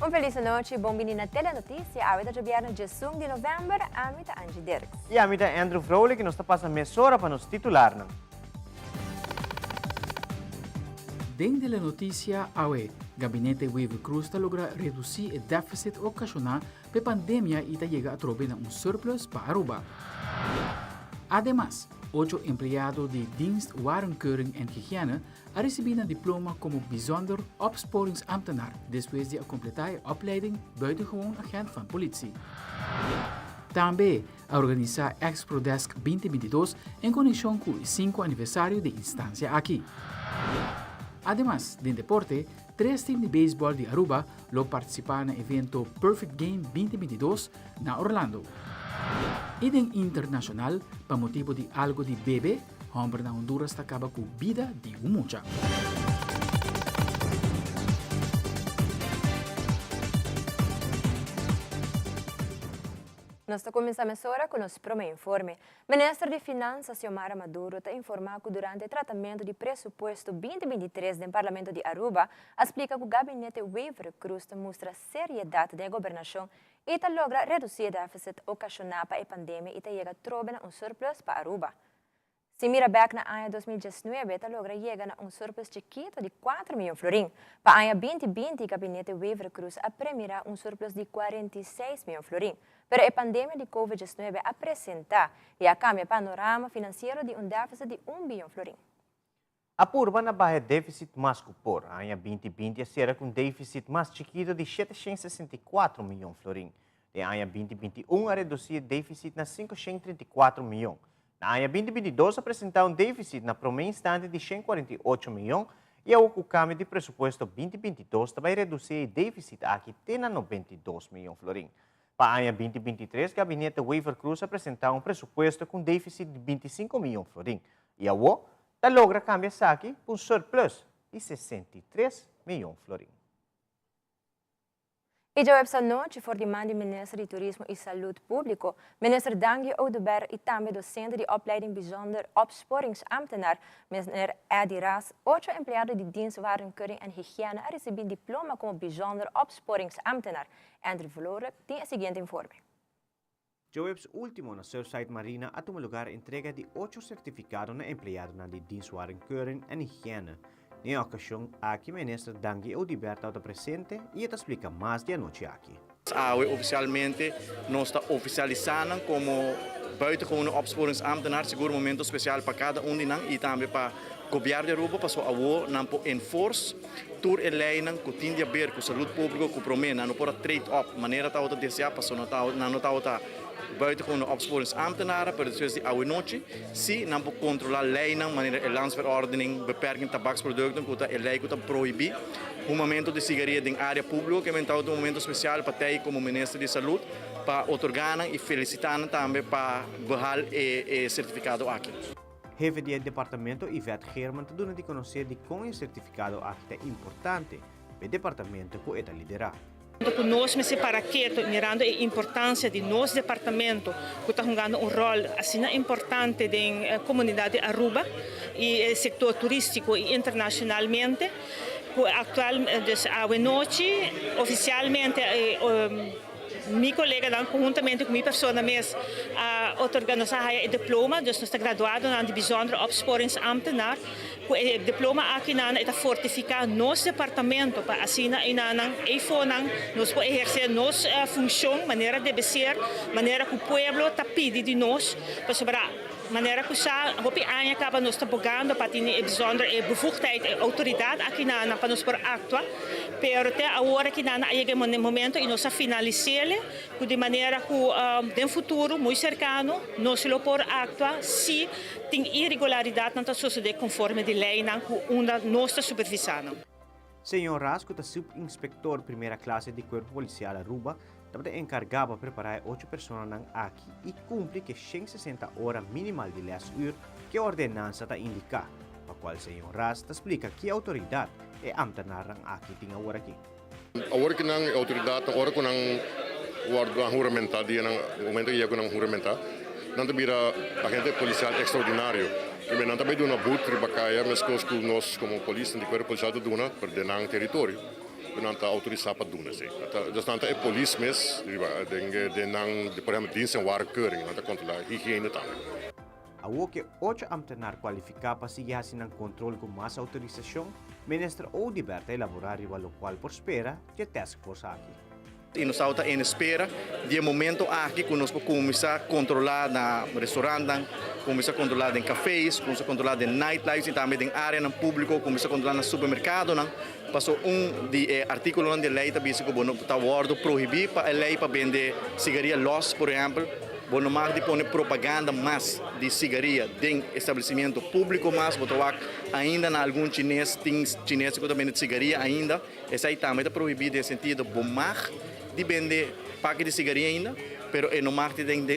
Un felice noche e buon na telenotícia. Avita Jabiana Jesung de novembro, amita Angie Dirks. E amita Andrew Vrolijk, que nos está passando meia para nos titular. Dentro da notícia, o gabinete Wave Cruz logra reduzir o déficit ocasional pela pandemia e chega a trobar surplus para Aruba. Además, 8 empregados de dienst warenkeuring en higiëne receberam diploma como bijzonder opsporingsambtenaar depois de completar a opleiding buitengewoon agent van politie. Também a organizar Exprodesk 2022 em conexão com o 5º aniversário da instância aqui. Además, de deporte, 3 times de beisebol de Aruba lo participaram no evento Perfect Game 2022 na Orlando. E em internacional, para motivo de algo de bebê, homem na Honduras acaba com vida de mucha. Nós começamos agora com o nosso primeiro informe. O ministro de Finanças, Xiomara Maduro, está informado que durante o tratamento de pressuposto 2023 do Parlamento de Aruba, explica que o gabinete Wave Cruz mostra seriedade da governação e está logra reduzir o déficit ocasionado para a pandemia e está chega a trobar surplus para Aruba. Se mira back na ano 2019, está logra chegar a surplus chiquito de 4 milhões de florins. Para ano 2020, o gabinete Wave Cruz apremiará surplus de 46 milhões de florins. Pero a pandemia de Covid-19 apresenta e a cambia panorama financeiro de déficit de 1 bilhão de florins. A Purba na barra déficit mais cupor. A ano 2020 será com déficit mais chiquito de 764 milhões de florins. De ano 2021 a reduzir déficit na 534 milhões. Na ano 2022 apresentar déficit na primeira instante de 148 milhões e o câmbio de pressuposto 2022 também reduzir déficit aqui até 92 milhões de florins. Para o ano 2023, o gabinete Wave Cruz apresentou pressuposto com déficit de 25 milhões de florins. E a UO logra cambiar aqui por surplus de 63 milhões de florins. E já essa noite, por demanda do Ministro de Turismo e Saúde Público, Minister Dangi Oudeberg e também docente de opleiding bijzonder opsporingsambtenaar, Minister Adi Ras, 8 empregados de dienst warenkeuring en higiëne receberam diploma como bijzonder opsporingsambtenaar. Andrew Vrolijk tem o seguinte informe. Joebs último na Surfside Marina a tomar lugar a entrega de 8 certificados na empleado na de dienst warenkeuring en higiëne. Na ocasião, aqui o ministro Dangi Oudeberg está presente e ele explica mais de noite aqui. Oficialmente, nós estamos oficializando como buitengewoon opsporingsambtenaar, seguro momento especial para cada de nós e também para o governo de Aruba, para o não enforce tour e leiding com tinha a ver com saúde pública, com promena, não pode trade-off, maneira tal de desejar, para não tal buitengewoon opsporingsambtenaren, per de die oude noche, si não pode controlar leiding, maneira de landsverordening, beperking tabaksproducten, que é lei que proibir, momento de cigarette em área pública, que é um momento especial para ter como ministro de saúde, para otorgar e felicitar também para behal e certificado aqui. Jefe do departamento Yvette German te dona de conhecer de como o certificado aqui é importante para o departamento que ele lidera. Nós me para que mirando a importância de nosso departamento que está jogando rol assim importante na comunidade Aruba e setor turístico e internacionalmente. Atualmente, a noite, oficialmente, meu colega, conjuntamente com minha pessoa mesmo, otorgando o diploma, então nós estamos graduados na bijzonder opsporingsambtenaar. O diploma aqui está fortificar nosso departamento para assim nós podemos exercer nossa função, maneira de ser, maneira que o povo está pedindo de nós, para maneira que já hopi anya acaba nós tabogando para ter bijzonder bevoegdheid e autoridade aqui para nós por actuar, pero até agora que chega um momento e nós finalizamos de maneira que no futuro muito cercano nós lo por actuar se tem irregularidade não está suceder conforme de lei com nossa supervisão. Senhor Rasco, é subinspector primeira classe de Corpo Policial Aruba, também encarregado para preparar 8 pessoas aqui e cumpre que 160 horas minimal de 10 horas que a ordenança está indicar, para qual o senhor Rasco explica que a autoridade é ambtenaar aqui tem agora aqui. Agora que a autoridade, agora que a juramenta, no momento que a juramenta, não vira agente policial extraordinário. E não também dá uma boot para cair, mas que nós como polícia de Corpo Policial dona para denar território. não está autorizado para doen. Dus dan é police mes, de por exemplo dienst en waardkeuring, dan controleer higiëne também. Awo que 8 ambtenaar qualificados para seguir haciendo controle com mais autorização, ministro Odiberta elaborar o qual por espera que task force aqui. E nós estamos em espera de momento aqui que nós começar a controlar na restaurante, começar a controlar em cafés, começar a controlar em nightlife, e também em área pública, começar a controlar no supermercado. Passou de artículo de lei que está proibir para a lei para vender cigarrillas los, por exemplo. Bueno, mais de pôr propaganda mais de cigarrilha em estabelecimento público, mas botou ainda na algum chinês que também de cigarrilha ainda, essa aí também está proibido nesse sentido, bomar de vender pacote de cigarrilha ainda, pero é no marketing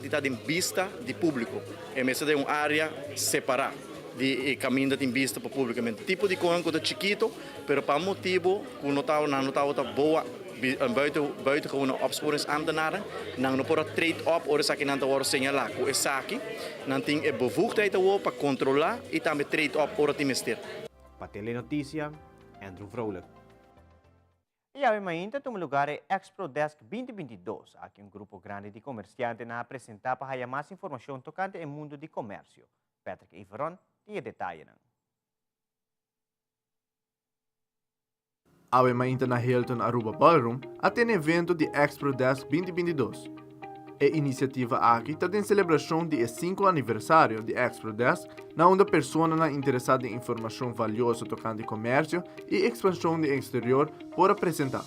está em vista de público, é mesmo de uma área separada de caminho em vista para o público, tipo de coisa que é chiquito, pero para motivo que não está boa buitengewone opsporingsambtenaren, dan voor het trade-op, or saki nan te señalar, ko esaki, nan ting e bevoegdheid para controlar e também trade-op or het ministerie. Para Telenotícia, Andrew Vrolijk. E a ainda tem lugar é Expo Desk 2022, aqui grupo grande de comerciantes na apresentar para mais informação tocante ao mundo de comércio. Patrick Iveron tem detalhes. Awe mainta na Hilton Aruba Ballroom até um evento de Expo Desk 2022. A iniciativa aqui está em celebração do 5º aniversário de Expo Desk, na onde a pessoa interessada em informação valiosa tocante comércio e expansão do exterior pode apresentar.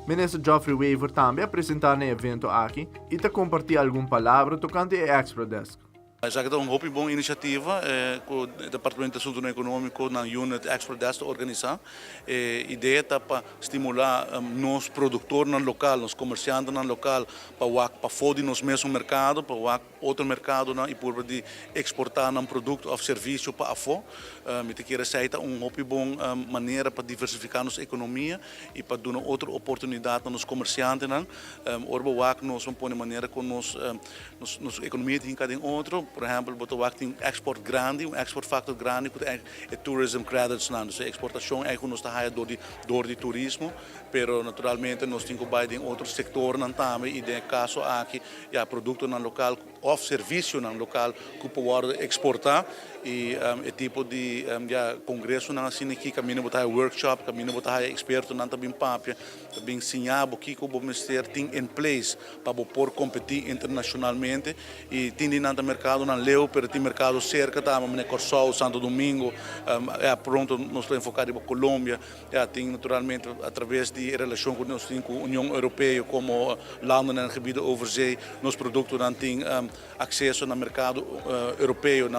Ministro Geoffrey Weaver também apresentar no evento aqui e está compartilhar alguma palavra tocante a Expo Desk. Já que é uma boa iniciativa com o Departamento de Assuntos Econômicos na Unit Expo Desk organizar. A ideia é para estimular nos produtores no local, nos comerciantes no local, para foder nos mesmo mercado, para outro mercado e por de exportar um produto ou serviço para fora. Me queira dizer uma boa maneira para diversificar nossa economia e para dar outra oportunidade nos comerciantes. Orba nós vamos pôr maneira com nossa economia tem cada outro. Por exemplo, tem export grande, export factor grande, que é tourism credits, a exportação é que nós está door de turismo, pero naturalmente nós temos que em outro setor também, e no caso aqui, produto no local ou serviço no local que pode exportar, e tipo de congresso assim aqui, caminho botar workshop, caminho botar experto também papia, também ensinar o que o ministério tem em place para poder competir internacionalmente e tem no mercado na Leo, pero tem mercado cerca, tá, mas Corsol, Santo Domingo, pronto nós estamos enfocados em Colômbia, tem naturalmente através de relação com nós com a União Europeia como landen en gebieden overzee, nos produtos não têm acesso no mercado europeu,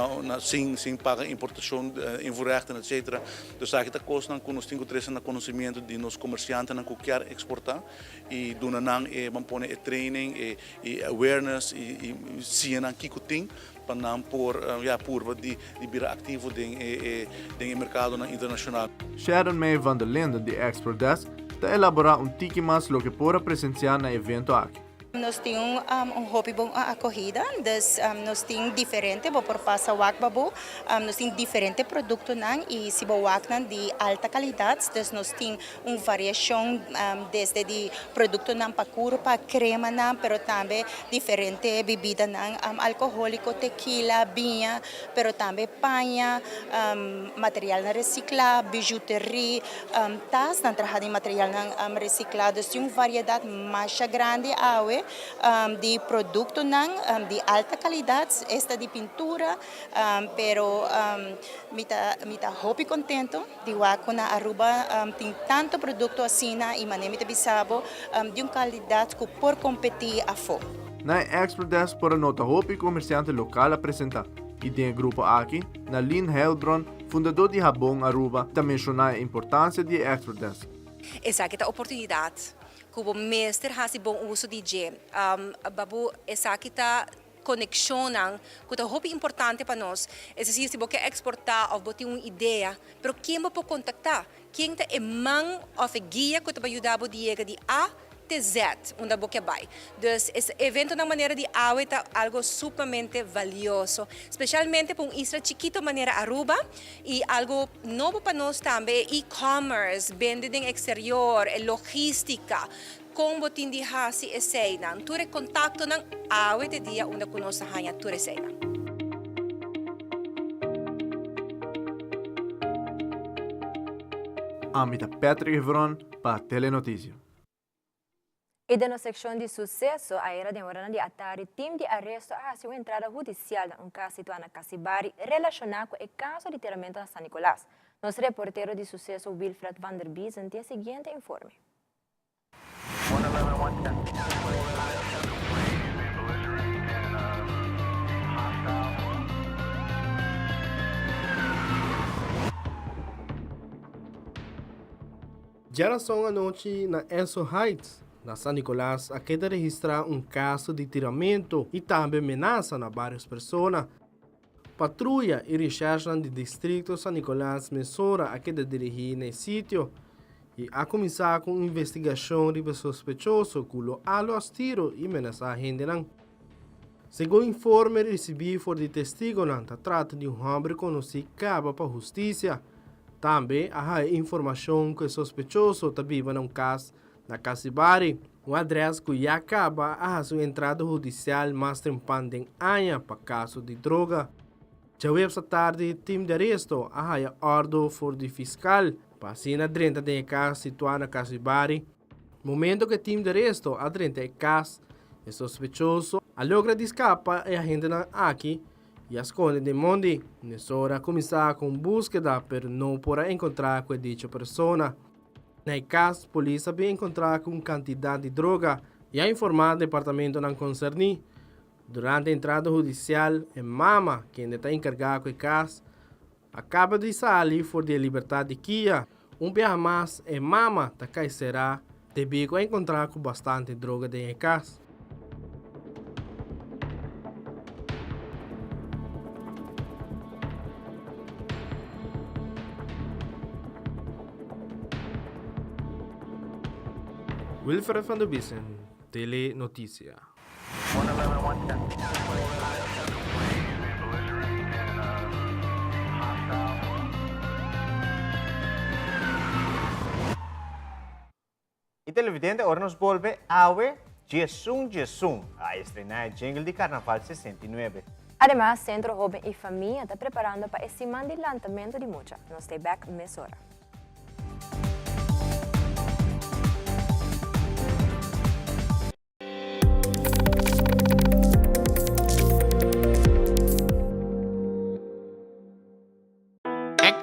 sem pagar importação, invoerrechten, etc. Dus aqui está coisa que nós temos que ter conhecimento de nos comerciantes que querem exportar e do nan vamos pôr training e awareness e ciência que tem para não por de virar ativo no mercado internacional. Sharon May van der Linden de Expo Desk está elaborar tiki mais lo que pode presenciar no evento aqui. Nós temos hobby bom acolhida, nós temos diferente, por passar wakbabu, nós temos diferente produto e se wak de alta qualidade, nós temos uma variação desde de produto para curva, crema pero também diferente bebida alcoólico, tequila, vinha, pero também panha, material reciclado, bijuteria, tas na trabalho de material reciclado, tem uma variedade mais grande de produto de alta qualidade, esta de pintura, pero me está hobby contento de que na Aruba tem tanto produto assim e maneira de bisabo de uma qualidade que por competir a fora. Na Expo Desk por a nota hobby comerciante local apresentar. E tem grupo aqui, na Lynn Heldron, fundador de Habong Aruba, também mencionar a importância de Expo Desk. Essa é a oportunidade. Como mestre has bom uso de babu essa aqui tá conexionam que é muito importante para nós. É se você quer exportar ou botar uma ideia, pero quem pode contactar? Quem é mão ou guia que vai ajudar a de A to Z, onde boca vai. Dus esse evento na maneira de awe tá algo supamente valioso, especialmente para isla chiquito maneira Aruba e algo novo para nós também, e-commerce, vendedor exterior, logística. Como tindi hasi esena, ture contatto ng awe de dia onde conosce hanya ture esena. Amita Patrick Evron para Telenotícia. E na seção de sucesso, a era de hora de Atari, time de arresto a sua entrada judicial em caso situado na Casibari relacionado com o caso de tiramento a San Nicolás. Nosso reporteiro de sucesso, Wilfred van der Biesen, tem o seguinte informe. Geração à noite na Enzo Heights, na San Nicolás, aqui de registrar caso de tiramento e também ameaça na várias pessoas. Patrulha e recherche do distrito San Nicolás Mesora aqui de dirigir no sítio e a começar com investigação de sospechoso que lo alo as tiro e ameaçar a gente. Segundo informe recebido por de testigo, trata de homem conhecido caba para a justiça. Também há informação que o sospechoso está vivo num caso na Casibari, um adresso que já acaba a sua entrada judicial mais tempante em Anha para caso de droga. Já essa tarde, time de arresto há ordem for de fiscal para assinar 30 de caso situado na Casibari. Momento que time de arresto a 30 casos, o sospechoso a logra de escapar e a gente aqui e esconde de Mondi. Nessa hora começar com búsqueda, mas não podrá encontrar com dicha pessoa. No caso, a polícia vai encontrar com quantidade de droga e a informar o departamento não concerni. Durante a entrada judicial, a mama, que está encarregada com o caso, acaba de sair fora de liberdade de Kia. Dia mais, a mama da Caixera devido a encontrar com bastante droga dentro do caso. Wilfred van der Biesen, Telenotícia. E televidente, agora nos volve Awe Jesum Jesum, a estrenar jingle de Carnaval 69. Además, Centro Joven e Família está preparando para esse semana de lançamento de mucha. Nos stay back Mesora.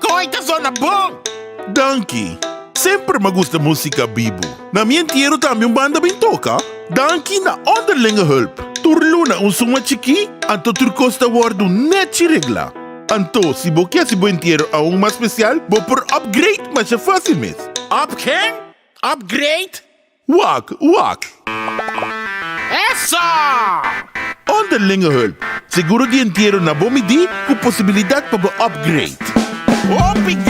Coita zona bom! Danke! Sempre me gusta música bibo. Na minha inteiro também banda bem toca. Danke na onderlinge hulp. Turluna som chiqui, anto turcosta wardo net regla. Anto, se bo quer se bo inteiro a mais especial, bo por upgrade, mas é fácil mesmo. Up Upgrade? Wak! Essa! Onderlinge hulp. Seguro de inteiro na bomidi com possibilidade para upgrade. Upgrade!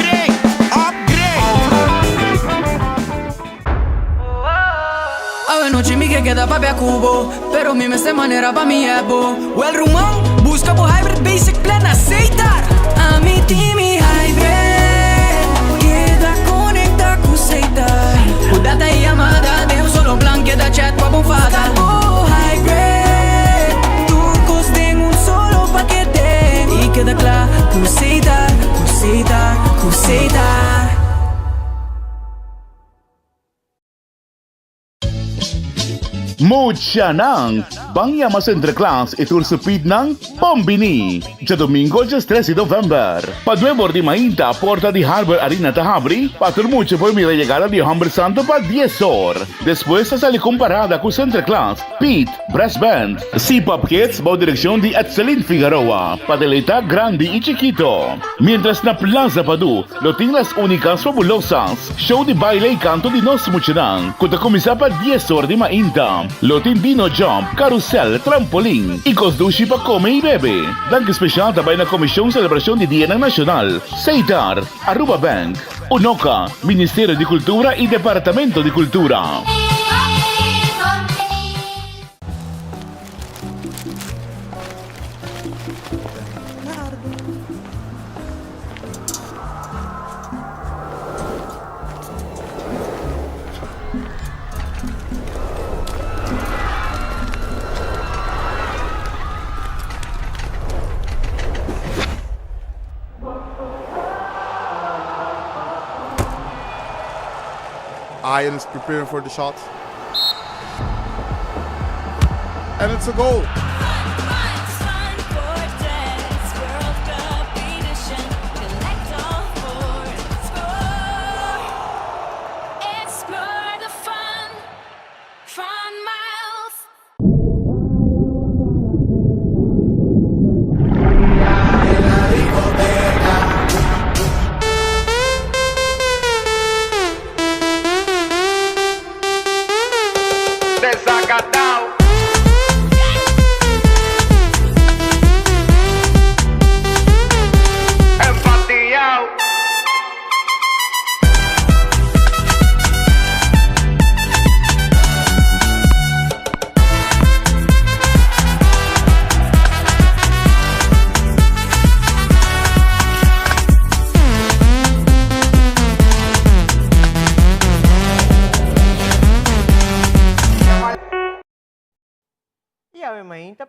Ave noche mi que queda papi a cubo, pero mi me se manera pa mi ebo. O el rumão busca por hybrid basic plan aceitar. A mi team hybrid queda conecta com aceitar. O data e amada deu solo plan que da chat pa bonfada. O hybrid turcos tem solo paquete e queda claro com aceitar. Mucha nang, bangya mas entreclass itur supid ng Bombini. Sa Domingo, 13 de November. Paduebor di Mainta, Porta di Harbor Arena Tahabri, patur mucho por mi llegada de Humber Santo pa 10 horas. Después sa sali comparada con Entreclass, Pete, Brass Band, C-Pop Kids, bajo dirección de Etzelin Figueroa, Padelita Grande y Chiquito. Mientras na Plaza Padu, lo tienen las únicas fabulosas, show de baile y canto de Nos Muchanang, kuta komisa pa 10 horas de Mainta. Lotin Dino Jump, Carousel, Trampolin y Cosdushi pa come y bebe. Dank especial tabay na Komisyon Selebrasyon de Día ng Nacional, Seidar, Aruba Bank, Unoca, Ministerio de Cultura y Departamento de Cultura. Ian is preparing for the shot. And it's a goal.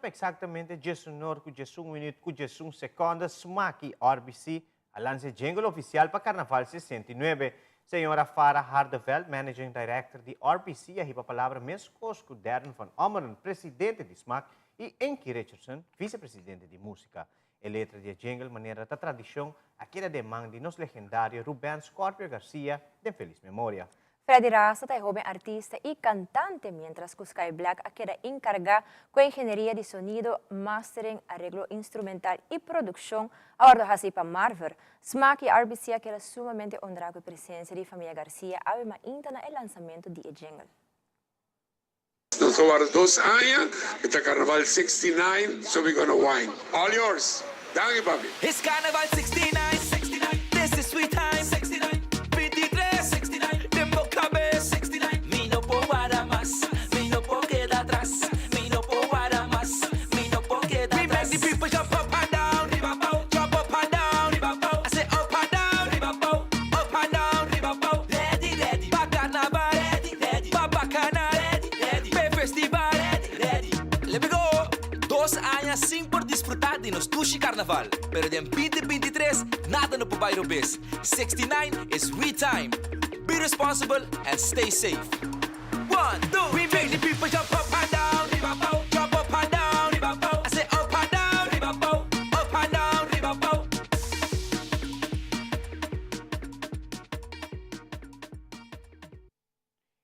Exactamente 19 horas, 11 minutos, 11 segundos, Smaki RBC, a lance jingle oficial para Carnaval 69. Senhora Farah Hardeveld, Managing Director de RBC, a palavra mesmo Cosco Darren van Ommeren, presidente de SMAC, e Enki Richardson, vice-presidente de música. A letra de jingle, maneira da tradição, aquela demanda de nos legendário Rubén Scorpio Garcia, de feliz memória. Freddy Rasta é jovem artista e cantante, mientras que Sky Black queda encargado com engenharia de sonido, mastering, arreglo instrumental e produção, agora hasipa Marver. SMAC e RBC queda sumamente honrado com a presença de família Garcia, ave ma intana el lançamento de jingle. Nós somos 2 anos, está Carnaval 69, so we're gonna wine. All yours. Thank you, papi. It's Carnival 69, 69, this is sweet time, 69, 23, 69, tempo cabe, 69, mi no puedo guardar más, mi no puedo quedar atrás, mi no puedo guardar más, mi no puedo quedar atrás. We make the people jump up and down, jump up and down, I say up and down, up and down, ready, ready, pa carnaval, ready, ready, pa bacanal, ready, ready, pe festival, ready, ready. Let me go. 2 anos sim por desfrutar de nos Tuxi Carnaval, pero de 2023 nada no puede bis. 69 is we time. Be responsible and stay safe. 1, 2, we make the people jump up and down, jump up and down, I say up and down, up and down,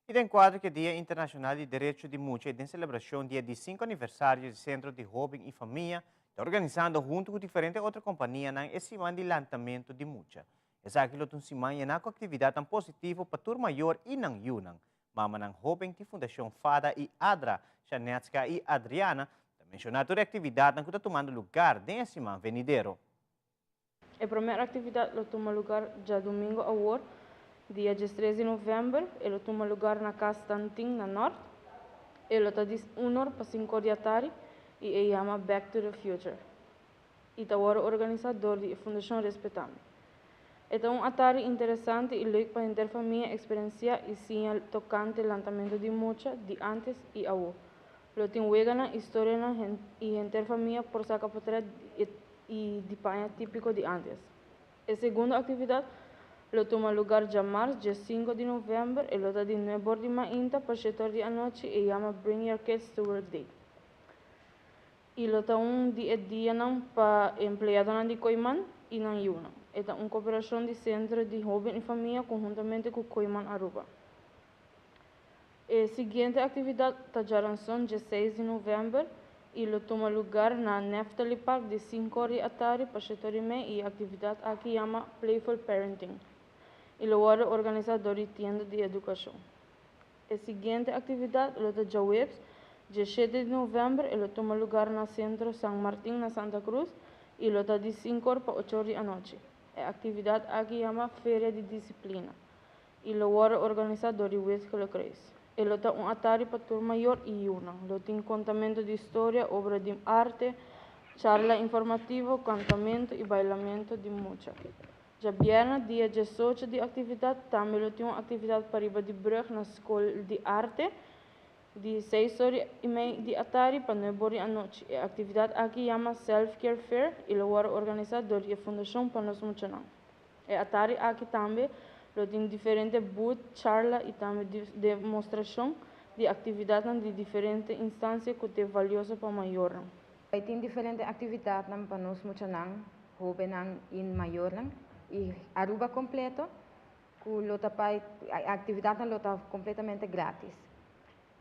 E em quadro que Dia Internacional de Direito de Mulher e em celebração dia de 5 aniversário do Centro de Jovem e Família, está organizando junto com diferentes outras companhias esse semana de lançamento de mulher. Essa aqui é uma semana com atividade tão positiva para a turma maior e não Yunnan. Mama ng Jovem que Fundação Fada e Adra, Chanetska e Adriana, mencionaram a atividade que está tomando lugar nessa semana venidero. A primeira atividade toma lugar já domingo a hora, dia 13 de novembro, ela toma lugar na Casa Tanting, na Norte. Ela está de 1 hora para 5 da tarde e se chama Back to the Future. E está o organizador da Fundação Respetamos. É uma tarde interessante e leuk para a interfamília experienciar e sim tocante o lançamento de mucha de antes e agora. Lo tem na história e interfamília por sacar para e de panha típico de antes. A segunda atividade lo toma lugar já março, dia 5 de novembro, e lo está de 9 de mainta para 7 da noite e chama Bring Your Kids to Work Day. E lo está dia para empregado de Coiman e não Yuna. É uma cooperação de Centro de Jovem e Família conjuntamente com Coiman Aruba. A seguinte atividade está já dia 6 de novembro e lo toma lugar na Neftali Park de 5 da tarde para 7 da manhã e a atividade aqui chama Playful Parenting. E lo é organizador de tienda de educação. A seguinte atividade lo está já webs, dia 7 de novembro e lo toma lugar na Centro San Martín na Santa Cruz e lo está de 5 para 8 da noite. A atividade aqui chama Feira de Disciplina. E lo é organizador de West Colocres. E lo está tarde para turma maior e Yunnan. Lo tem contamento de história, obra de arte, charla informativo, cantamento e bailamento de mucha. Já viernes, dia 18 de atividade, também tem uma atividade para ir de brug na Escola de Arte, de 6h30 de tarde para 9h à noite. A atividade aqui chama Self Care Fair e ela é organizada por a Fundação Panos Muchanang. E a tarde aqui também tem diferentes booths, charla e também demonstração de atividades de diferentes instâncias que é valiosa para maior. Tem diferentes atividades para Panos Muchanang, jovem em maior e Aruba completo, a atividade é completamente grátis.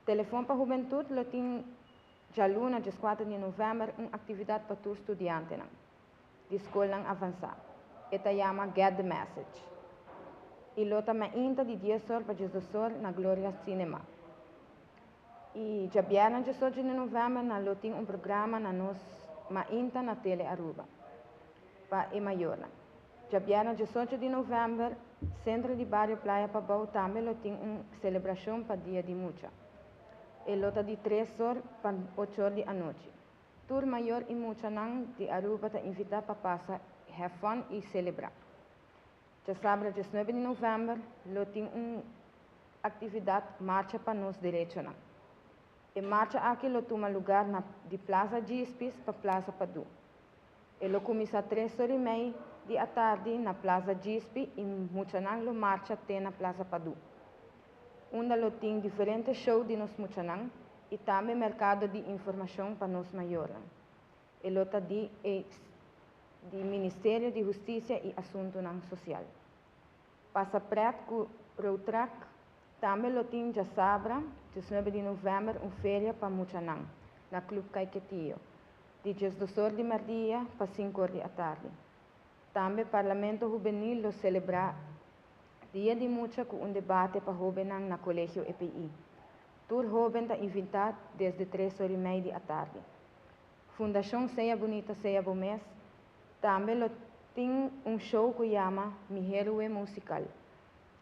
Telefone para a juventude, tem já luna, dia 4 de novembro, uma atividade para os estudantes de escola avançada. Esta chama Get the Message. E lá também ainda de 10 horas para 12 horas na Glória Cinema. E já viernes, 18 de novembro, nós temos um programa na ainda na Tele Aruba, para maior. Já viernes, 18 de novembro, Centro de Barrio Praia Pabau também tem uma celebração para Dia de Mucha. E lota de 3 horas para 8 horas da noite. Tour maior e Muchanang de Aruba está invitado para passar, have fun e celebrar. Já sábado, 19 de novembro, tem uma atividade marcha para nós direitos. E marcha aqui toma lugar na de Plaza Gispis para Plaza Padu. E começa às 3h30 da tarde na Plaza Gispi e Muchanang marcha até na Plaza Padu. Onde tem diferentes shows de nós Muchanang e também mercado de informação para nós maiores. E lota de Ministério de Justiça e Assuntos Social. Passa preto com Routrak, também tem já sábado, 19 de novembro, uma feira para Muchanang, na Clube Caiquetillo, de 12 horas de meio-dia para 5 horas da tarde. Também o Parlamento Juvenil celebra Dia de Mucha com debate para jovens na Colégio EPI. Tour jovem está invitado desde 3h30 da tarde. Fundação Seja Bonita, Seja Bom Mês também tem show que chama Mi Héroe Musical,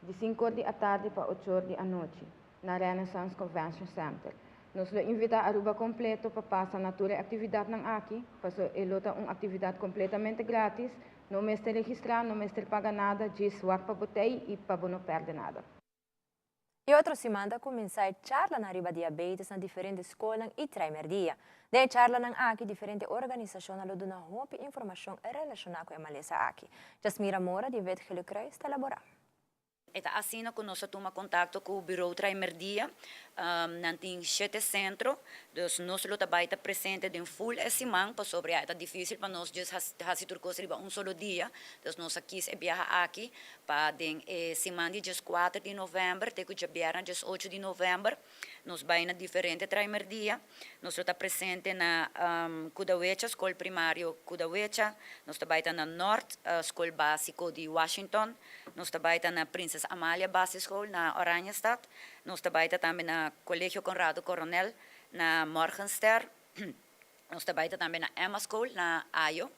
de 5 horas da tarde para 8 horas da noite, na Renaissance Convention Center. Nós invitamos a Aruba completo para passar na toda atividade aqui, porque é uma atividade completamente grátis. Não me está registrado, não me está paga nada, diz para botei e para não perder nada. E outra semana começar a charla na riba diabetes na diferentes escolas e treimerdia. De charla na aqui diferentes organizações na dona roupa e informação relacionada com a maleza aqui. Jasmira Mora de Vet Gelucrei está elaborando. Eta assim que nós toma contato com o Bureau Treimerdia, nanting 7 centro, dus nós lo tabaita presente de full semana, para sobre é difícil para nós just hasi turcos riba solo dia, dus nós aqui se viaja aqui para den semana de 4 de novembro, até que já viaja 8 de novembro, nós vai na diferente Treimerdia, nós lo tá presente na Kudawecha, escola primário Kudawecha, nós tabaita na North, escola básico de Washington, nós tabaita na Princess Amalia Base School na Oranjestad, nós tabaita também na Colégio Conrado Coronel na Morgenster, nós tabaita também na Emma School na Ayo,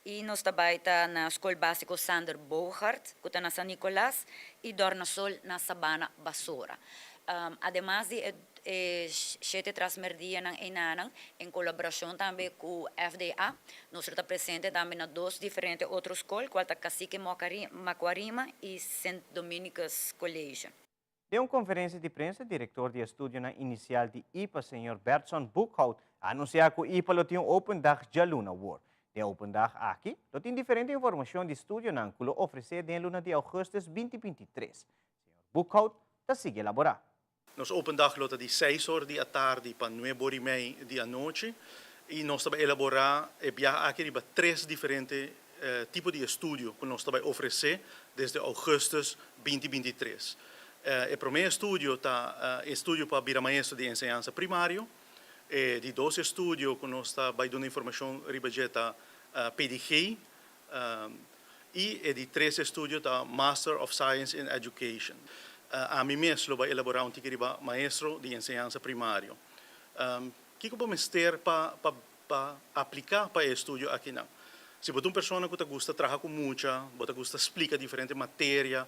e nós tabaita na Escola Básico Sander Bogart, que está na San Nicolás, e Dorna Sol na Sabana Basura. Además de 7 Transmerdia ng Inanang, em colaboração também com o FDA, nós estamos presentes também na 2 diferentes outras escolas, qual é Cacique Macuarima e St. Dominicus College. Em uma conferência de imprensa, o diretor de estúdio na inicial de IPA, Sr. Bertson Buchhout, anunciou que o IPA tem um Open Dag Jaluna Award. De Open Dag aqui, tem diferente informação de estúdio na que oferecer de luna de agosto 2023. Sr. Buchhout está sigue elaborar. Nos Open Dag lota de 6 horas da tarde para 9h30 da noite e nós estamos elaborar aqui para 3 diferentes tipos de estúdio que nós estamos oferecer desde agosto 2023. O primeiro estúdio está estúdio para virar maestro de enseñanza primário, de 2 estúdios que nós estamos dando informação ribajeta PDG e de 3 estúdios está Master of Science in Education. A mim mesmo vai elaborar tipo de maestro de enseñanza primário. Que eu vou mestre para aplicar para o estúdio aqui não? Se você é uma pessoa que gosta de trabalhar com muita, você gosta de explicar diferentes matérias,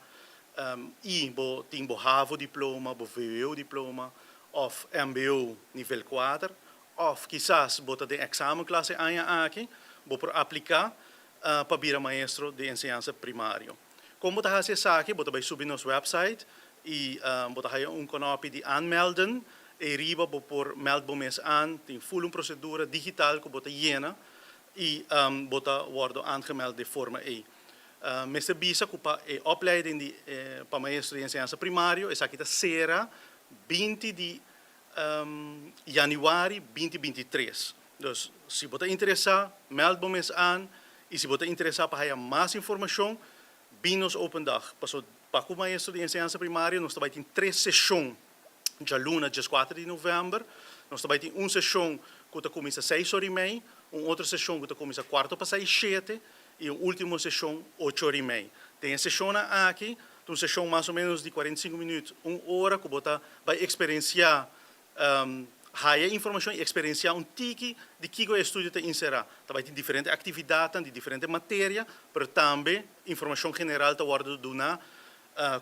e você tem o diploma, o VWO diploma, ou MBO nível 4, of quizás bota de examen classe aqui, vou por aplicar para virar maestro de enseñanza primário. Como bota fazer isso aqui, bota vai subir nosso website e bota aí copy de aanmelden e riba vou por meld bomes aan, tem full procedura digital que bota llena e bota worden aangemeld de forma E. Meste bisa kupa e opleiding di pa maestro de enseñanza primário, essa aqui tá será 20 de januari 2023. Dus se você interessar, meld bomes aan e se você interessar para mais informação, binos open dag. Para o maestro de enseñanza primário, nós também tem 3 sessões. Já luna, dia 4 de novembro, nós também tem uma sessão que começa às 6h30, uma outra sessão que começa às 6h45 e uma última sessão às 8h30. Tem a sessão aqui, uma sessão mais ou menos de 45 minutos, 1 hora, que você vai experienciar a informação e experienciar tiki de que o estudo te inserirá. Também tem diferentes atividades, de diferentes matérias, mas também informação general te vai dar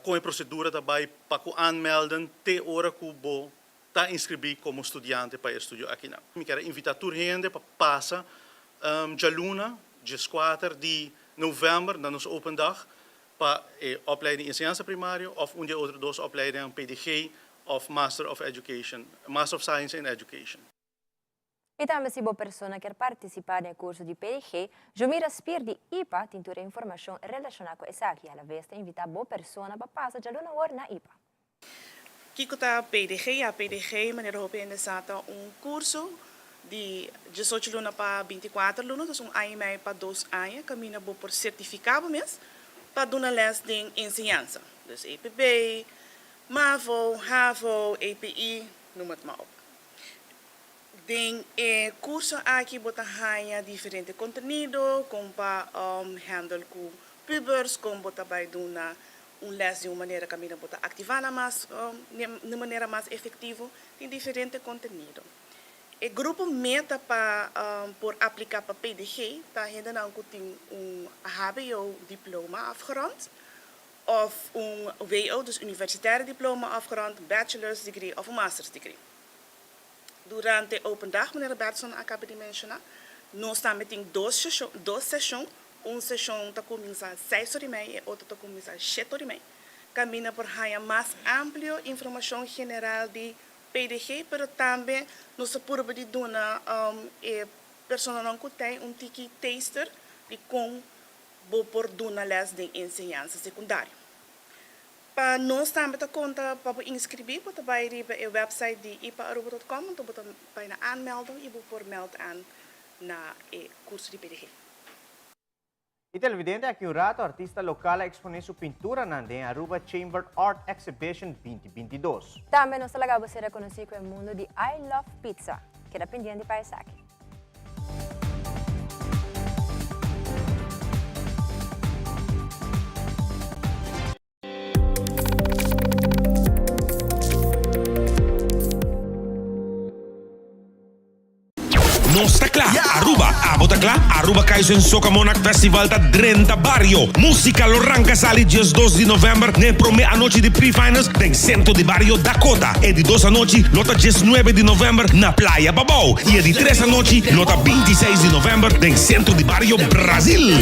com a procedura também para aanmelden te hora que você está inscrito como estudante para o estudo aqui. Eu quero invitar toda a gente para passar já luna, dia 4 de novembro, na nossa open dag, para a opleiding de enseñanza primária ou de outra 2 opleidingen PDG of Master of Education, Master of Science in Education. E também se boa pessoa quer participar no curso de PDG, Jomira Spir de IPA tem toda a informação relacionada com essa aqui. Ela vez invita boa pessoa para passar já uma hora na IPA. Kiko tá PDG, a PDG, maneira roupa iniciata curso de 18 luna para 24 luna, então ano para 2 anos, caminha por certificado mesmo, para dar uma les de ensinança. Então, EPB, MAVO, HAVO, API, número mal. Den curso aqui bota hanya diferente conteúdo, como para handle com pubers, como bota vai dar les de uma maneira que a mina bota ativar de maneira mais efetiva, tem diferente conteúdo. O grupo meta para por aplicar para PDG, tá ainda não tem HBO diploma afgerond, of WO, dus universitaire diploma afgerond, bachelor's degree of master's degree. Durante a open dag, meneer Bertson acaba de mencionar, nós também temos 2 sessões. Uma sessão está começando às 6h30 e outra está começando às 7h30. Caminha por ganhar mais ampla informação geral de PDG, mas também nós podemos dar pessoas que têm tiki taster de como por dar les de enseñanza secundária. Para nós também tá conta para inscrever, você vai ir para o website de ipa.aruba.com, então você vai na aanmelden e por meld aan na curso de PDG. E televidente aqui rato, artista local expõe sua pintura na Aruba Chamber Art Exhibition 2022. Também nós legal ser reconhecido com o mundo de I Love Pizza, que era pendente para essa aqui. Nosta Cla, Aruba, Abota Cla, Aruba Kaizen Soca Monarch Festival da Drenta Barrio. Música Loranca sali dias 2 de novembro, ne prome a noite de pre-finals, tem centro de Barrio Dakota. E de 2 a noite, lota 19 de novembro, na Playa Babau. E de 3 a noite, lota 26 de novembro, tem centro de Barrio Brasil.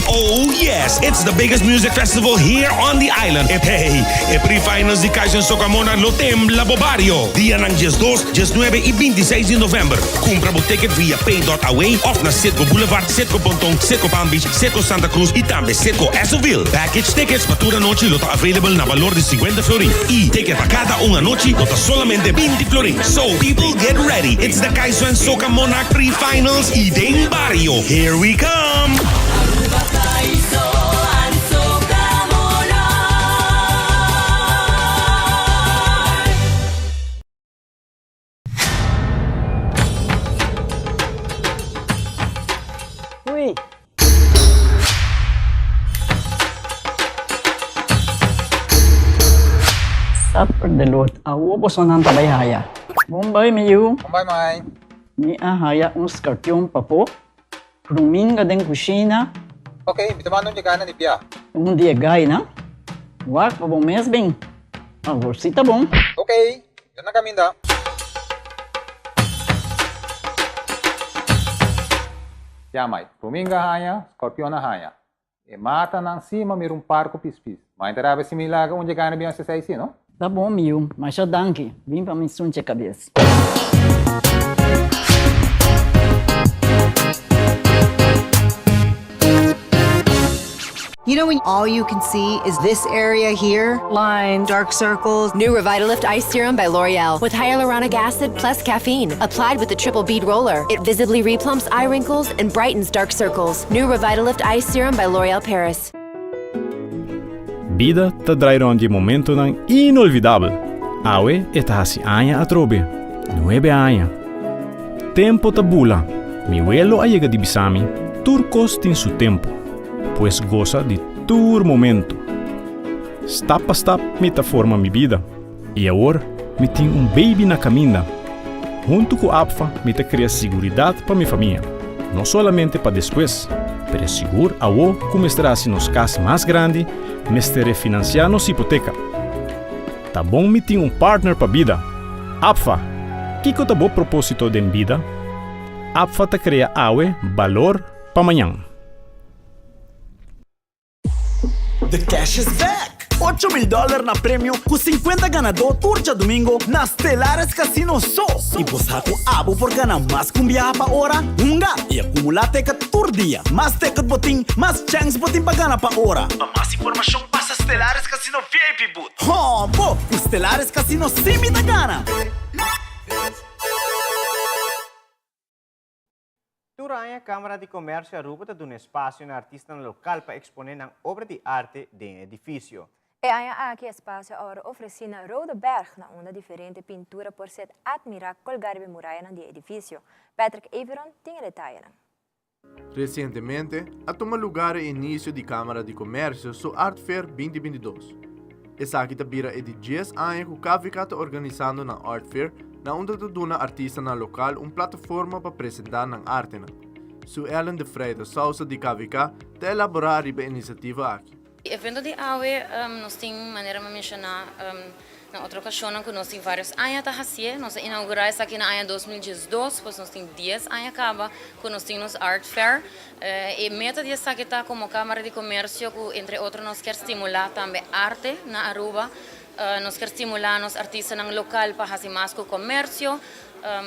Oh yes, it's the biggest music festival here on the island. Hey, pre-finals de Kaizen Soca Monarch lo tembla Barrio. Dia ng dias 2, dias 9 e 26 de novembro. Compra o ticket via pay.away of na Citgo Boulevard, Citgo Pontong, Citgo Palm Beach, Citgo Santa Cruz e também Citgo Esoville. Package tickets para toda noite lota available na valor de 50 florin. E ticket para cada uma noite lota solamente 20 florin. So people get ready. It's the Kaizen Soca Monarch pre-finals e den Barrio. Here we come. Uy. Sapper de lot, awo po sonan tabayhaya. Bombay miyu. Bombay mai. Ni ahaya uns cartyon papo. Ruminga den kusina. Okay, bitamano niya gana ni Pia. Dia gay na. Wak pa bom mes bem. Agor sita bom. Okay, yun na kami da. Yamay, Ruminga hanya, Scorpion hanya. E mata ng cima, mayroong parco pispis. Mainteraba si Milaga, onde gana bem essa saída, não? Tá bom, Mil, mas já danke. Vim pra me sunte a cabeça. You know when all you can see is this area here? Lines, dark circles. New Revitalift Eye Serum by L'Oreal with hyaluronic acid plus caffeine. Applied with the triple bead roller, it visibly replumps eye wrinkles and brightens dark circles. New Revitalift Eye Serum by L'Oreal Paris. Vida ta drairon de momento nan inolvidável. Awe eta hasi anya atrobe. 9 anya. Tempo tabula. Mi vuelo a llega di bisami. Turcos tin su tempo. Pues goza de tu momento. Step a step me forma mi vida. E agora me tenho baby na caminha. Junto com a APFA, me cria segurança para minha família. Não somente para depois, mas seguro a o como estará se nos casa mais grande, me estará financiando nossa hipoteca. Tá bom me tenho partner para vida. APFA, que tá bom propósito de vida? APFA te cria valor para amanhã. The cash is back! $8,000 na prêmio com 50 ganador turja domingo nas Stellares Casino só. E você com abo por ganhar mais com viajar para hora, e acumular ticket por dia. Mais ticket botim, mais chance botim para ganhar para hora. Para mais informação, passa Stellares Casino VIP Boot. Oh, pô, com Stellares Casino sim me dá gana. Durante a Câmara de Comércio Aruba dá um espaço na artista local para exponer a obra de arte do edifício. E há aqui espaço agora oferecido na Rode Berg, na uma diferente pintura por ser admirar colgar de muralha do edifício. Patrick Everon tem detalhes. Recentemente, ha tomado lugar o início da Câmara de Comércio so Art Fair 2022. Essa aqui vira de 10 anos que o KVK está organizando na Art Fair, na onde dona artista na local plataforma para apresentar na arte. Su Ellen de Freire Sousa de KVK te elaborar a iniciativa aqui. O evento de AUE, nós temos maneira de mencionar na outra ocasião que nós temos vários anos a fazer. Nós inauguramos aqui na ano 2012, pois nós temos 10 anos acaba que nós temos Art Fair. E a meta dessa aqui está como Câmara de Comércio, que entre outros nós queremos estimular também arte na Aruba. Nós queremos estimular os artistas no local para fazer mais com o comércio.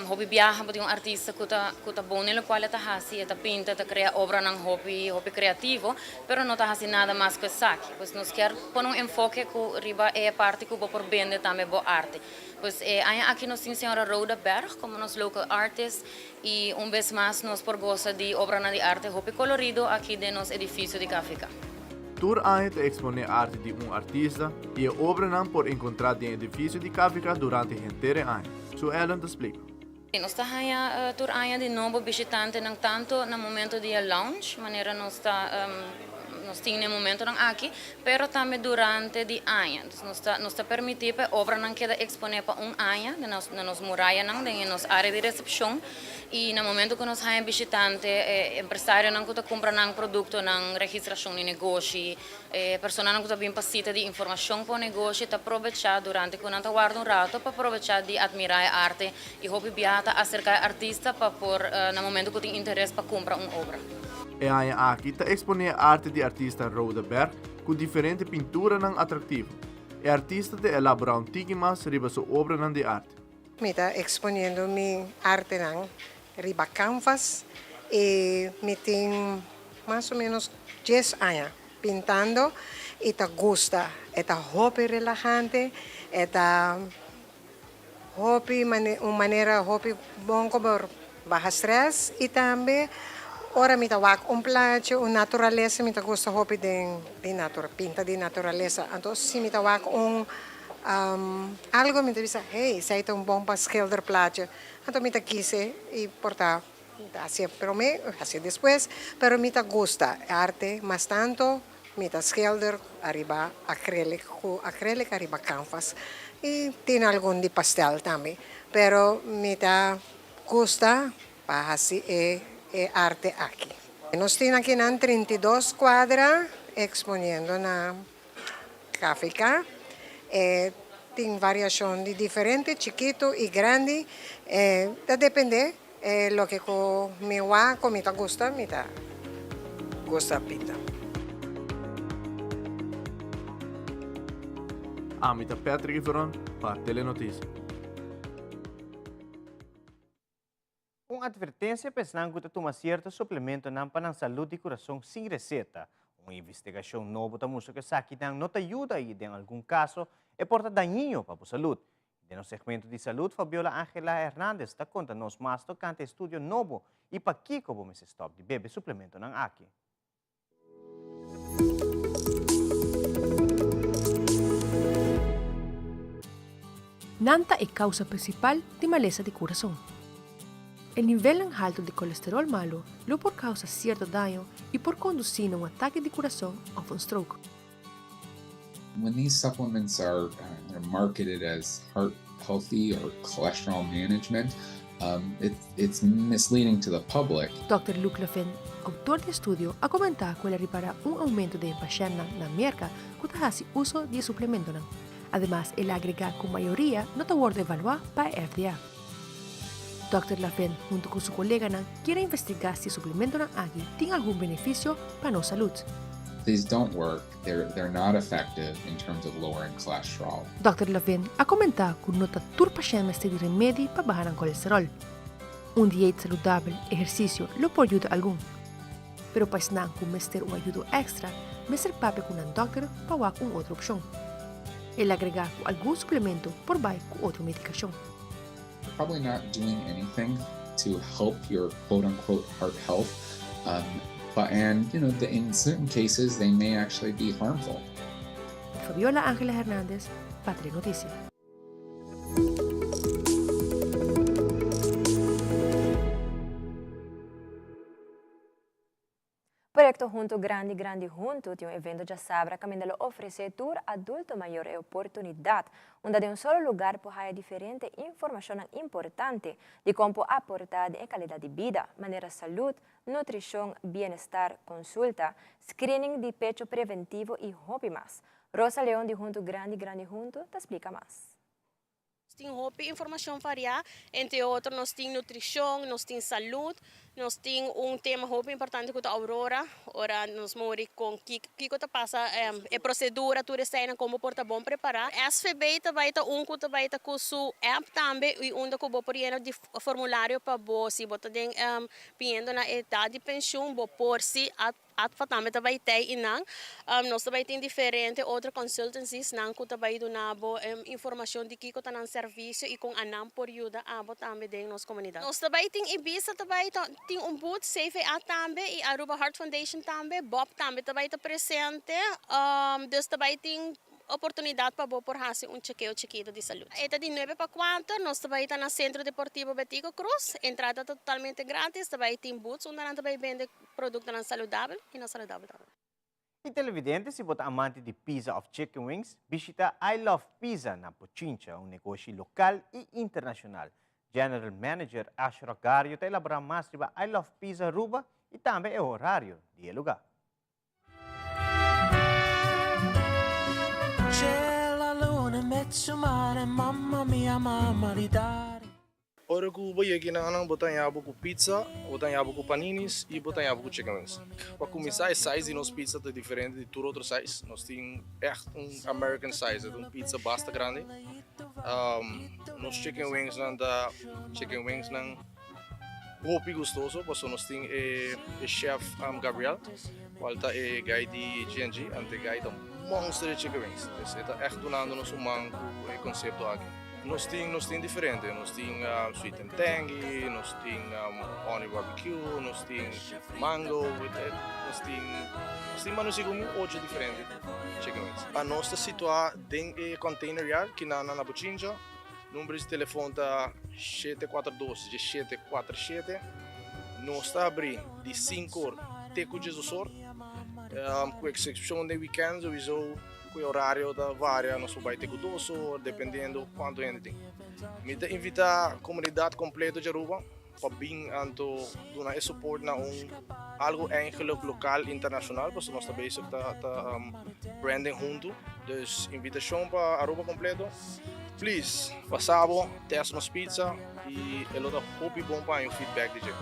Hobby viaja para um artista que está bom no qual está fazendo, está pinta, está cria obra num hobby criativo, mas não está fazendo nada mais que isso aqui. Pois nós queremos pôr enfoque que riba é a parte que vou por vender também boa arte. Pois aqui nós temos a senhora Rode Berg como nos local artists e vez mais nós por gosta de obra de arte hobby colorido aqui de nos edifício de KVK. Tur año te expone arte de artista e a obra não por encontrar no edifício de KVK durante o inteiro ano. So Ellen te explica. Nós estamos tur año de novo visitante não tanto no momento de lounge, maneira nós temos no momento aqui, pero também durante o ano. Nós permite para obra não queda exponer para ano, na nos muralha não, na nos área de recepção. E no momento que nós temos visitante, empresário não que compra um produto na registração de negócio, pessoa não que também passa de informação para o negócio, está aproveitar durante que não está guarda rato para aproveitar de admirar a arte e hobby viata acercar artista para por no momento que tem interesse para comprar uma obra. E aqui está expone a arte de artista Rode Berg com diferente pintura não atrativo. E artista de elaborar tique mais riba sua obra não de arte. Me está exponendo minha arte não riba canvas e me tem mais ou menos 10 anos pintando e te gusta, é hobby relajante, é hobby uma maneira hobby bom para baixar stress e também ora me tawag plaatje, naturaleza me gusta hobby de natura, pinta de naturaleza. Então se me tawag algo me dice, hey, sei tão bom para schilder plaatje. Então me quise e portar assim primeiro, assim depois, pero me gusta arte, mas tanto me schilder arriba acrílico arriba canvas e tem algum de pastel também, pero me gusta para assim arte aqui. Nós temos aqui 32 quadras exponendo na KVK. Tem variação de diferente, chiquito e grande. Depende lo que ko mi wa ko mita gusta pita. Amita Patrick Veron para Telenotícias. Uma advertência pensando que toma certo suplemento não para a saúde de coração sem receita. Uma investigação nova da música que não te ajuda e em algum caso é porta daninho para a saúde. No segmento de saúde, Fabiola Ángela Hernández está conta-nos mais tocante estudo novo e para que vamos stop de bebê suplemento não aqui. Nanta é causa principal de maleza de coração. O nível alto de colesterol malo lo por causa certo daño e por conduzir a ataque de coração ou stroke. When these supplements are they're marketed as heart healthy or cholesterol management, it's misleading to the public. Dr. Luc Levin, autor de estudio, ha comentado que ripara aumento de pacientes na América que hace uso de suplemento. Además, ele agrega que a maioria não está evaluada para a FDA. Dr. Levin, junto com seu colega, quer investigar se o suplemento tem algum benefício para a nossa saúde. These don't work. They're not effective in terms of lowering cholesterol. Dr. Levin ha comentado que nota tur pacientes de remédio para baixar o colesterol. Dieta saudável, exercício, lo pode ajudar algum. Pero para não cometer ajuda extra, mestre pape com um doctor para outra opção. Ele agrega algum suplemento por baixo com outra medicação. You're probably not doing anything to help your quote-unquote heart health. And in certain cases, they may actually be harmful. Fabiola Ángela Hernández, Patria Noticia. Proyecto Junto Grande Junto de un evento ya sabrá que lo ofrece tour adulto mayor e oportunidad, donde de un solo lugar hay diferente información importante de cómo aportar en calidad de vida, manera salud, nutrición, bienestar, consulta, screening de pecho preventivo y hobby más. Rosa León de Junto Grande Junto te explica más. Nós temos informação variada, entre outros, nós temos nutrição, nós temos saúde, nós temos tema muito importante que é a Aurora. Ora, nós moramos com o que passa, a procedura, tudo isso como porta bom preparar. SFB também está que está com sua app também, e onde que pode preencher de formulário para você, você tem pedindo na idade de pensão, por si também também tem e não, nós também tem diferentes outras consultancies não que também do nabo informação de que está no serviço e com a não por ajuda a também da nossa comunidade. Nós também tem Ibiza também tem boot CVA também e Aruba Heart Foundation também, Bob também está presente, dus também tem oportunidade para por fazer chequeio chiquito de saúde. Esta de 9 para 4, nós também está no Centro Deportivo Betico Cruz, entrada totalmente grátis, também tem boots, onde também vende produtos saudáveis e não saudáveis também. E televidente, se você é amante de pizza of chicken wings, visita I Love Pizza na Pochincha, negócio local e internacional. General Manager Ashra Gario está elaborando mais sobre I Love Pizza Aruba e também o horário de lugar. Ora que o aqui não botar yabo com pizza, botar yabo com paninis e botar yabo com chicken wings. Para começar, a size de nossa pizza é diferente de todo outro size. Nós temos American size, é pizza basta grande. Nos chicken wings não roupa gostoso, porque nós temos o chef Gabriel, que é guy de G&G, ante guy da monster de chicken wings. Então, é donando nosso manco e conceito aqui. Nós temos diferente, nós temos sweet and tangy, nós temos honey barbecue, nós temos mango, nós temos outro diferente chicken wings. A nossa situada dentro do container yard, que na Pochincha, número de telefone está 742-1747. Nós está abrindo de 5 horas até 18 horas, com exceção de weekends, o horário da varia, nós vai ter 2 horas, dependendo quanto gente tem. Me invita a comunidade completa de Aruba pabing anto doon na support na algo eigenlijk lokaal internacional, basta nós está bezig branding junto. Dus invitação para Aruba completo. Please, pasabo, test nos pizza e ele tá hopi bom para o feedback DJ.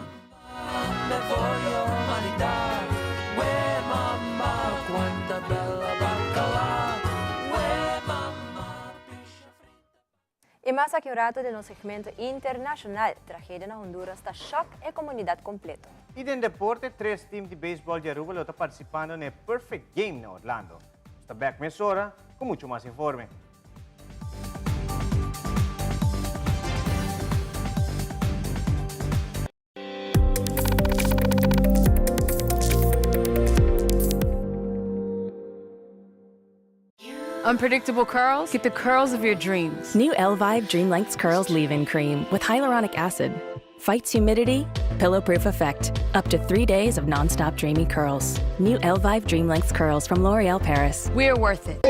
E mais aqui o rato do nosso segmento internacional, tragédia na Honduras, está choque a comunidade completa. E no deporte, 3 times de beisebol de Aruba estão participando no Perfect Game na Orlando. Está back Mesora com muito mais informe. Unpredictable curls? Get the curls of your dreams. New Elvive Dream Lengths Curls Leave-In Cream with hyaluronic acid. Fights humidity, pillow-proof effect. Up to 3 days of non-stop dreamy curls. New Elvive Dream Lengths Curls from L'Oreal Paris. We're worth it.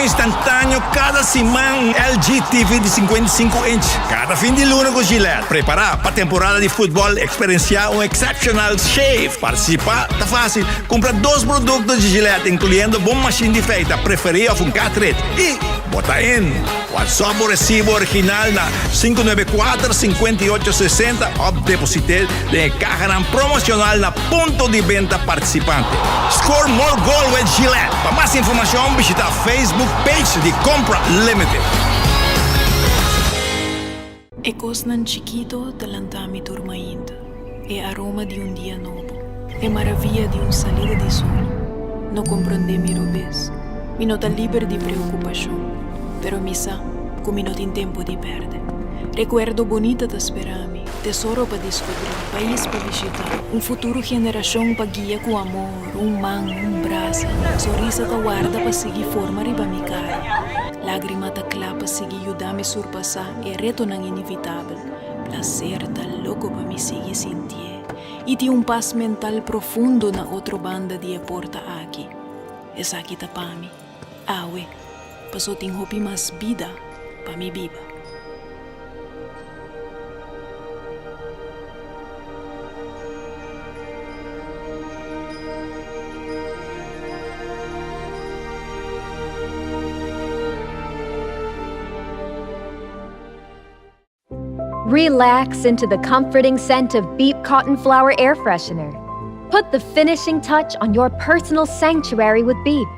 Istantaneo cada semana LG TV de 55 inch. Cada fim de luna com Gillette. Preparar para a temporada de futebol, experienciar exceptional shave. Participar tá fácil. Compra 2 produtos de Gillette, incluindo bom machine de feita, preferir of cartridge. E bota in. WhatsApp o recibo original na 594-5860 ou deposite de carga promocional na ponto de venta participante. Score more goal with Gillette. Para mais informação, visita a Facebook page de Compra Limited. E cosnan chiquito delantami turmaindo. E aroma de dia novo. E maravilla de salida de sol. No comprende mi rubes. Mi nota liber de preocupação. Pero misa, come não tem tempo de perder. Recuerdo bonita da sperami, tesoro para descobrir, país para visitar, futuro geração para guiar com amor, man, brasa, sorriso da guarda para seguir forma riba mi cara, lágrima da clá para seguir ajudar me surpassar e reto não inevitável, placer da louco para me seguir sentir, e tem paz mental profundo na outra banda de porta aqui, essa aqui tá para mim, awe. Pasó ting hopi mas vida pa mi biba. Relax into the comforting scent of Beep Cotton Flower Air Freshener. Put the finishing touch on your personal sanctuary with Beep.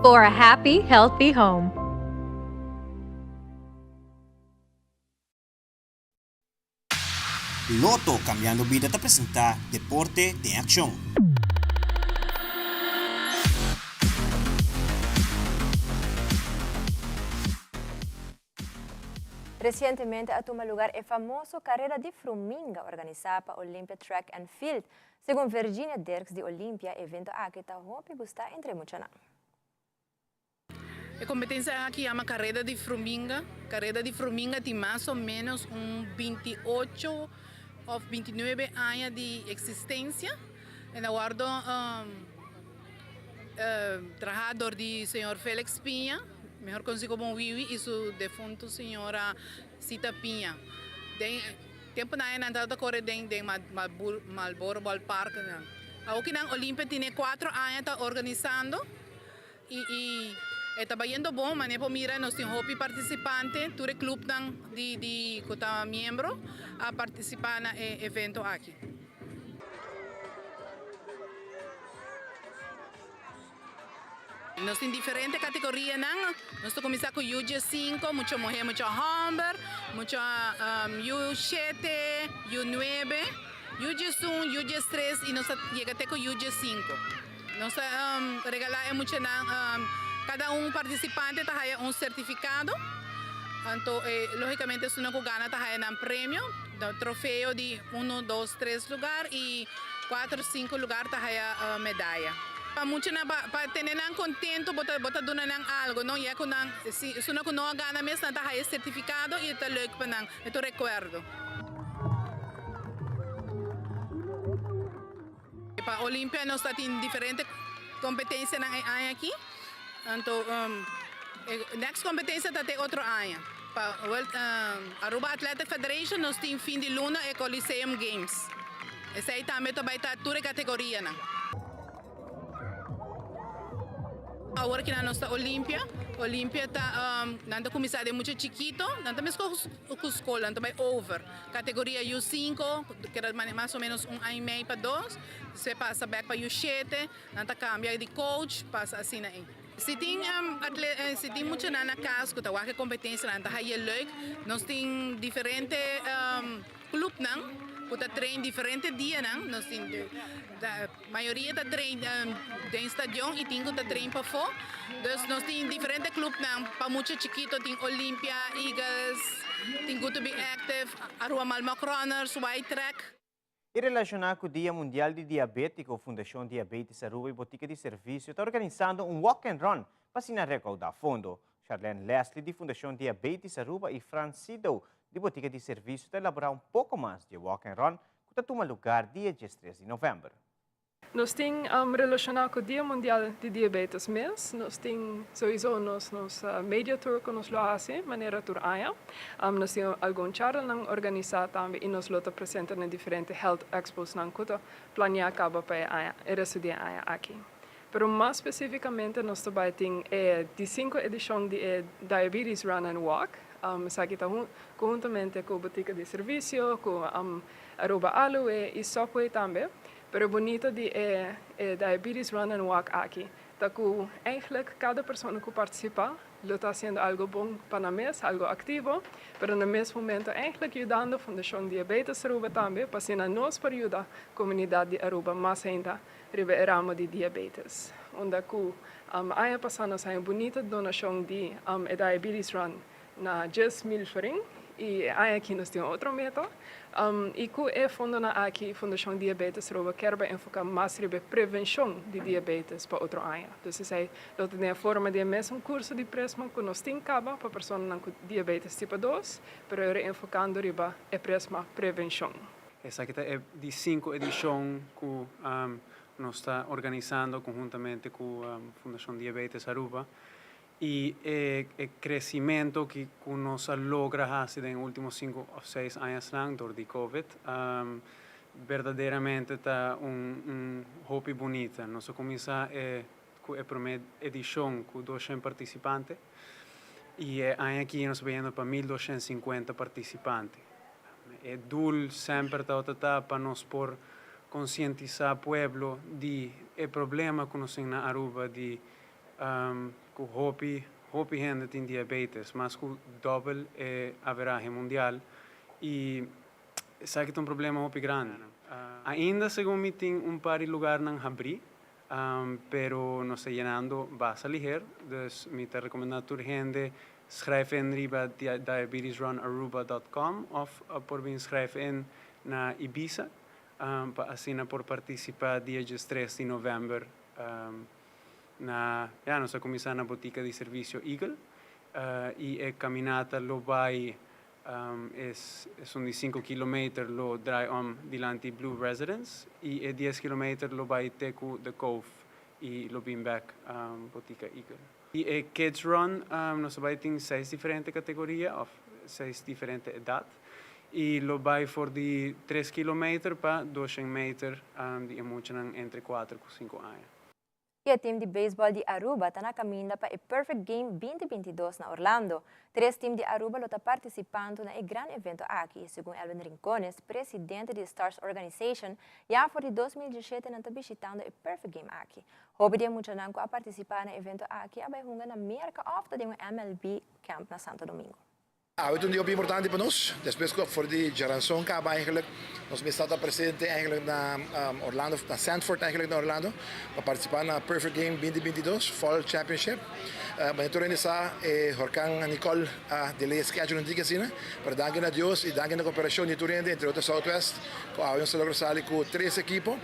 For a happy, healthy home. Loto Cambiando Vida te presenta Deporte de Acción. Recientemente tomado lugar a famosa carrera de Fruminga organizada por Olympia Track and Field. Según Virginia Dirks de Olympia, evento aqui está hopi gusta entre muchos. A competência aqui chama Carreira de Fruminga. Carreira de Fruminga tem mais ou menos 28 ou 29 anos de existência. Eu guardo trabalhador de senhor Félix Pinha, melhor conhecido como Wiwi, e sua defunta senhora Cita Pinha. Tempo na entrada corre de Marlboro Ballpark. Aqui na Olimpia tem 4 anos organizando e está indo bom, mas por mira nós temos hopi participante, todo o clube de cada membro a participar no evento aqui. Nós temos diferentes categorias, nós começamos com U5, mucho mujer, mucho homem, mucho U7, U9, U1, U3 e nós chegamos até com U5. Nós regalamos muito, cada participante tem certificado. Então, logicamente, se não ganha, tem um prêmio, troféu de 1, 2, 3 lugares e 4, 5 lugares tem medalha. Para muito para ter contento, bota donar algo, não é que se não ganha mesmo, tem certificado e está leuk para não, recuerdo. Para a Olimpia nós temos diferentes competências aqui. Então, next competência tem outro ano. Para Aruba Athletic Federation nós temos fim de luna e Coliseum Games. Essa aí também vai estar toda categoria. Agora que na nossa Olimpia está nanda começar de muito chiquito, nanda mesmo com escola, nanda vai over. Categoria U5, que era mais ou menos ano e meio para 2, você passa back para U7, nanda cambia de coach, passa assim aí. Se tem muito na casa, que tem competência, nanda é leuk, nós temos diferentes clubes, que trein diferentes dias, nós temos a maioria da trein em estadião e tem que trein para fora. Então nós temos diferentes clubes, para muito chiquito tem Olympia, Eagles, tem Good to be Active, Aruba Malmö Runners, White Track. E relacionado com o Dia Mundial de Diabetes, a Fundação Diabetes Aruba e Botica de Serviço está organizando um walk and run para se recaudar fundo. Charlene Leslie, de Fundação Diabetes Aruba, e Francido, de Botica de Serviço, está elaborar um pouco mais de walk and run, que toma lugar dia 13 de novembro. Nós temos relacionado com o Dia Mundial de Diabetes mês, nós temos sowieso nossa media tour que nós fazemos, maneira tour aia. Nós temos algum charla organizado também e nós lota presente em diferentes health expos que planear acaba para aia, esse dia aia aqui. Pero mais especificamente nós também temos a 5 edição de Diabetes Run and Walk. Aqui está conjuntamente com a Botica de Serviço, com Aruba Alu e Software também. Pero bonito de Diabetes Run and Walk aqui. Tá que eigenlijk cada pessoa que participa está fazendo algo bom para nós, algo ativo, pero no mesmo momento eigenlijk ajudando a Fundação Diabetes Aruba também, para nós para ajudar a comunidade de Aruba mais ainda ribe o ramo de diabetes. Onde que ano passado nós bonita donação de Diabetes Run na 10.000 florin. E aqui nós temos outro método. E que é fundo aqui a Fundação Diabetes Aruba quer enfocar mais na prevenção de diabetes para outro ano. Então, nós temos a forma de mesmo curso de presma que nós temos para pessoas com diabetes tipo 2, mas enfocando na presma prevenção. Essa aqui é de 5 edições que nós estamos organizando conjuntamente com a Fundação Diabetes Aruba. E o crescimento que nós logramos nos últimos 5 ou 6 anos durante Covid, verdadeiramente está hobby bonita. Nós começamos com a primeira edição com 200 participantes e aqui nós vamos para 1.250 participantes. É duro sempre para nós por conscientizar o povo de problema que nós temos na Aruba de com hobby gente tem diabetes, mas com double averagem mundial e sabe que é problema muito grande. Ainda segundo me tem par de lugar não abrir, pero não está llenando bastante ligeiro, dus me está recomendando gente schrijven in riba diabetesrunaruba.com of por vir schrijven na Ibiza, para assim por participar dia 13 de novembro. Nós começamos na Botica de Serviço Eagle e a caminhata lo vai de 5 km lo draai diante Blue Residence e 10 km lo vai teco The Cove e lo bring back Botica Eagle. E a Kids Run nós vai ter 6 diferentes categorias, 6 diferentes idades e lo vai for de 3 km para 200 metros de emocionam entre 4 e 5 anos. E o time de beisebol de Aruba está na caminho para o Perfect Game 2022 na Orlando. 3 times de Aruba estão participando no grande evento aqui, segundo Elvin Rincones, presidente de Stars Organization, já foi de 2017 não está visitando o Perfect Game aqui. Houve de muito não a participar no evento aqui, a Bahunga na América, ofta de MLB Camp na Santo Domingo. Het is een heel importante voor ons. Después voor die Jaranson Cup eigenlijk. Ons staat presente eigenlijk naar Orlando, naar Sanford eigenlijk naar Orlando. We participar na Perfect Game 2022 Fall Championship. Maar toen is Horkan Nicole de lei schedule een dikke zin. Maar danken a Dios e danken a cooperação de Turende entre outros Southwest. Avons logrado com 3 equipos.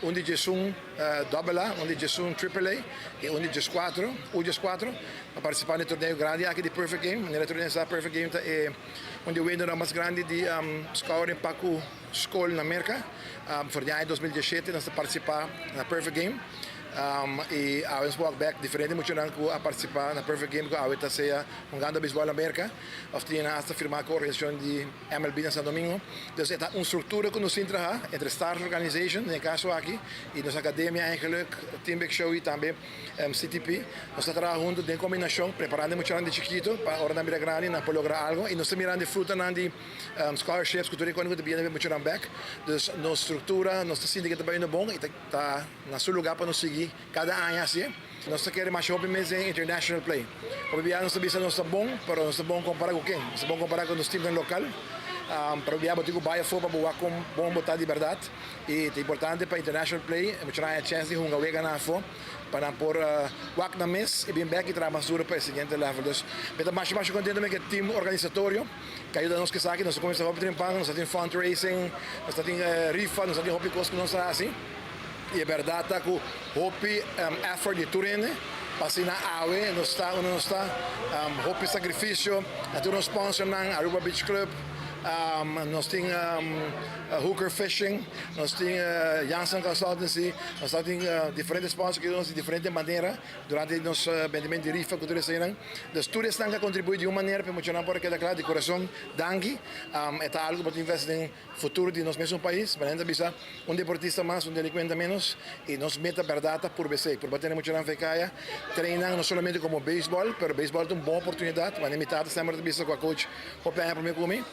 De Jesum AA, de Jesum AAA e de Jes 4, U-Jes 4, a participar do torneio grande aqui de Perfect Game. O torneio da Perfect Game é onde o winner mais grande de scoring Paco School na América. Por o ano 2017 nós participar na Perfect Game. E avons walk back diferente muito não a participar na Perfect Game que a seja grande beisebol na América. Of tinha hasta firmar com a organização de MLB na Santo Domingo. Dus é uma estrutura que nos entra entre Stars Organization, no caso aqui, e nossa academia eigenlijk, Team Big Show e também CTP. Nós estamos trabalhando em combinação, preparando muito de chiquito para a hora da mira grande para lograr algo. E nós estamos mirando fruta de scholarships que tu reconhece que viene muito back. Dus nossa estrutura, nossa sindicato está indo bom e está na seu lugar para nos seguir cada ano assim. Nós queremos mais hope mesmo em international play. Obviamente nós sabemos que nós estamos bom, mas nós estamos bom comparado com quem? Nós estamos bom comparado com os times local. Para o botigo baia for para boa com bom botar de verdade e é importante para international play. Muito a chance de jogar wega na for para por wak na mes e bem back e trabalhar para o seguinte level. Dus met mais contente met het team organisatório que ajuda nós que sabe nós começamos a trimpar, nós temos fundraising, nós temos rifa, nós temos hobby coisas que nós assim. E é verdade que o hobby effort de Turene passa na AWE, nós está hobby sacrifício, até um sponsor na Aruba Beach Club. Nós temos Hooker Fishing, nós temos Janssen Consultancy, nós temos diferentes sponsors que dão de diferente maneira durante nosso vendimento de rifa que todos têm. Então, todos estão a contribuir de uma maneira para mencionar por aquela claro de coração, dangue. É algo para investir no futuro de nosso mesmo país, para gente deportista mais, delinquente menos, e nós meta verdade por BC, por bater muito na fecaia, treinando não somente como beisebol, mas o beisebol é uma boa oportunidade, mas limitado sempre de com a coach, para mim comigo.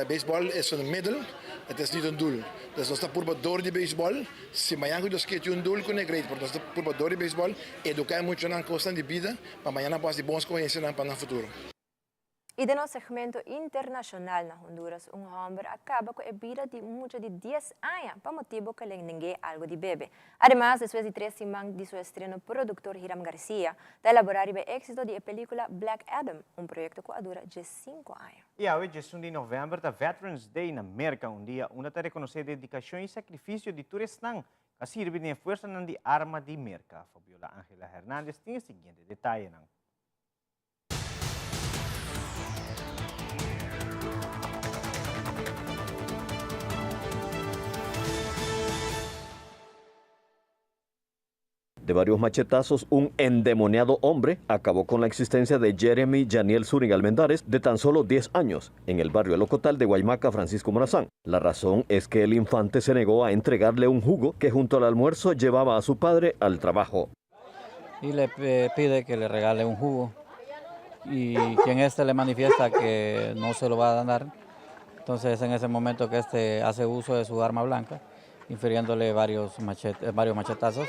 Baseball is een middel, het is niet een doel. Dus als dat door die baseball, si mañana dos que un doel con great, porque als dat door die baseball, educar mucho na costa de vida, para mañana pode bons conhecimentos para o futuro. E de nosso segmento internacional na Honduras, homem acaba com a vida de muito de 10 anos, por motivo que ninguém algo de bebê. Además, depois de 3 semanas de seu estreno, o produtor Hiram Garcia está elaborando o êxito da película Black Adam, projeto que dura de 5 anos. E hoje, 18 de novembro, da Veterans Day na América, dia onde está reconhecer a dedicação e sacrifício de turistas que servem de força de arma de América. Fabiola Ángela Hernández tem o seguinte detalhe. De varios machetazos, un endemoniado hombre acabó con la existencia de Jeremy Janiel Zúñiga Almendares, de tan solo 10 años, en el barrio El Ocotal de Guaymaca, Francisco Morazán. La razón es que el infante se negó a entregarle un jugo que junto al almuerzo llevaba a su padre al trabajo. Y le pide que le regale un jugo, y quien le manifiesta que no se lo va a dar. Entonces en ese momento que hace uso de su arma blanca, infiriéndole varios machetazos.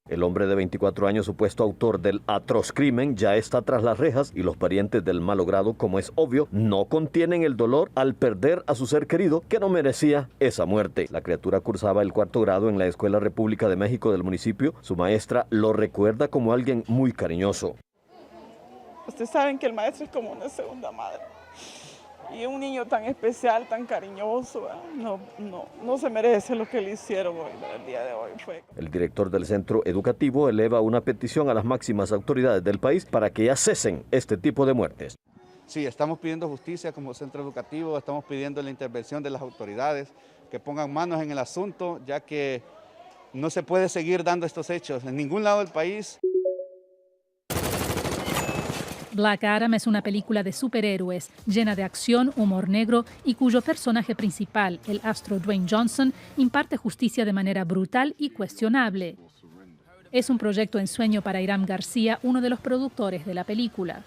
El hombre de 24 años, supuesto autor del atroz crimen, ya está tras las rejas y los parientes del malogrado, como es obvio, no contienen el dolor al perder a su ser querido que no merecía esa muerte. La criatura cursaba el 4º grado en la Escuela República de México del municipio. Su maestra lo recuerda como alguien muy cariñoso. Ustedes saben que el maestro es como una segunda madre. Y un niño tan especial, tan cariñoso, no se merece lo que le hicieron hoy, el día de hoy. El director del centro educativo eleva una petición a las máximas autoridades del país para que ya cesen este tipo de muertes. Sí, estamos pidiendo justicia como centro educativo, estamos pidiendo la intervención de las autoridades, que pongan manos en el asunto, ya que no se puede seguir dando estos hechos en ningún lado del país. Black Adam es una película de superhéroes, llena de acción, humor negro y cuyo personaje principal, el astro Dwayne Johnson, imparte justicia de manera brutal y cuestionable. Es un proyecto en sueño para Hiram García, uno de los productores de la película.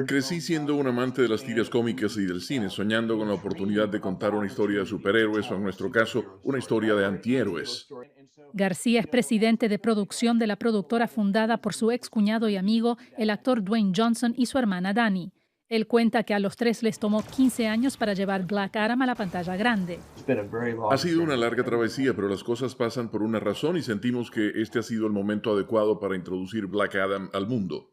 Crecí siendo un amante de las tiras cómicas y del cine, soñando con la oportunidad de contar una historia de superhéroes o, en nuestro caso, una historia de antihéroes. García es presidente de producción de la productora fundada por su excuñado y amigo, el actor Dwayne Johnson, y su hermana Dani. Él cuenta que a los tres les tomó 15 años para llevar Black Adam a la pantalla grande. Ha sido una larga travesía, pero las cosas pasan por una razón y sentimos que este ha sido el momento adecuado para introducir Black Adam al mundo.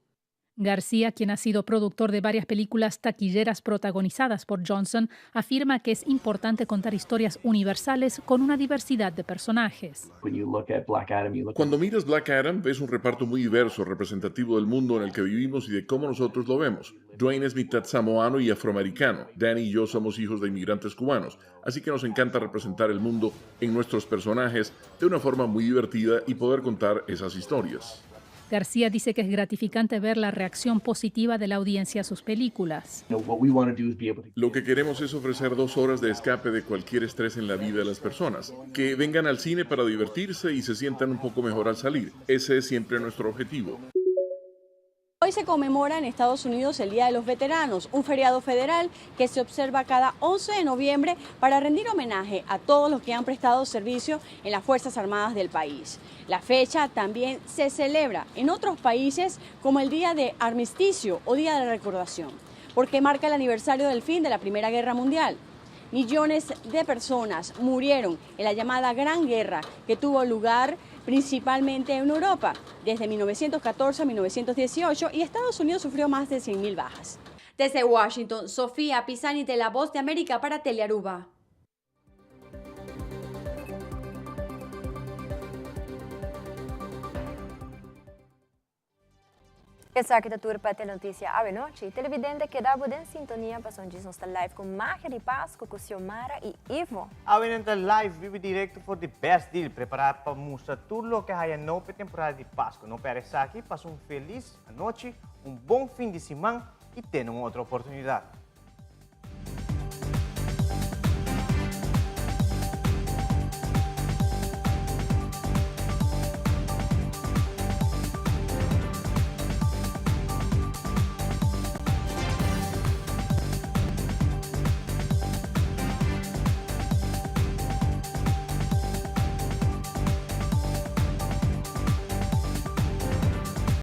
García, quien ha sido productor de varias películas taquilleras protagonizadas por Johnson, afirma que es importante contar historias universales con una diversidad de personajes. Cuando miras Black Adam, ves un reparto muy diverso, representativo del mundo en el que vivimos y de cómo nosotros lo vemos. Dwayne es mitad samoano y afroamericano. Danny y yo somos hijos de inmigrantes cubanos, así que nos encanta representar el mundo en nuestros personajes de una forma muy divertida y poder contar esas historias. García dice que es gratificante ver la reacción positiva de la audiencia a sus películas. Lo que queremos es ofrecer 2 horas de escape de cualquier estrés en la vida de las personas, que vengan al cine para divertirse y se sientan un poco mejor al salir. Ese es siempre nuestro objetivo. Hoy se conmemora en Estados Unidos el Día de los Veteranos, un feriado federal que se observa cada 11 de noviembre para rendir homenaje a todos los que han prestado servicio en las Fuerzas Armadas del país. La fecha también se celebra en otros países como el Día de Armisticio o Día de Recordación, porque marca el aniversario del fin de la Primera Guerra Mundial. Millones de personas murieron en la llamada Gran Guerra, que tuvo lugar principalmente en Europa, desde 1914 a 1918, y Estados Unidos sufrió más de 100.000 bajas. Desde Washington, Sofía Pisani, de La Voz de América para Telearuba. Essa aqui da turpa tem notícia à noite. Televidente que dá em sintonia para onde nós está live com Magia de Páscoa, com Xiomara e Ivo. A live vive direto for the best deal, preparado para mostrar tudo o que há na temporada de Páscoa. Não perece aqui, passa feliz noite, bom fim de semana e tenha outra oportunidade.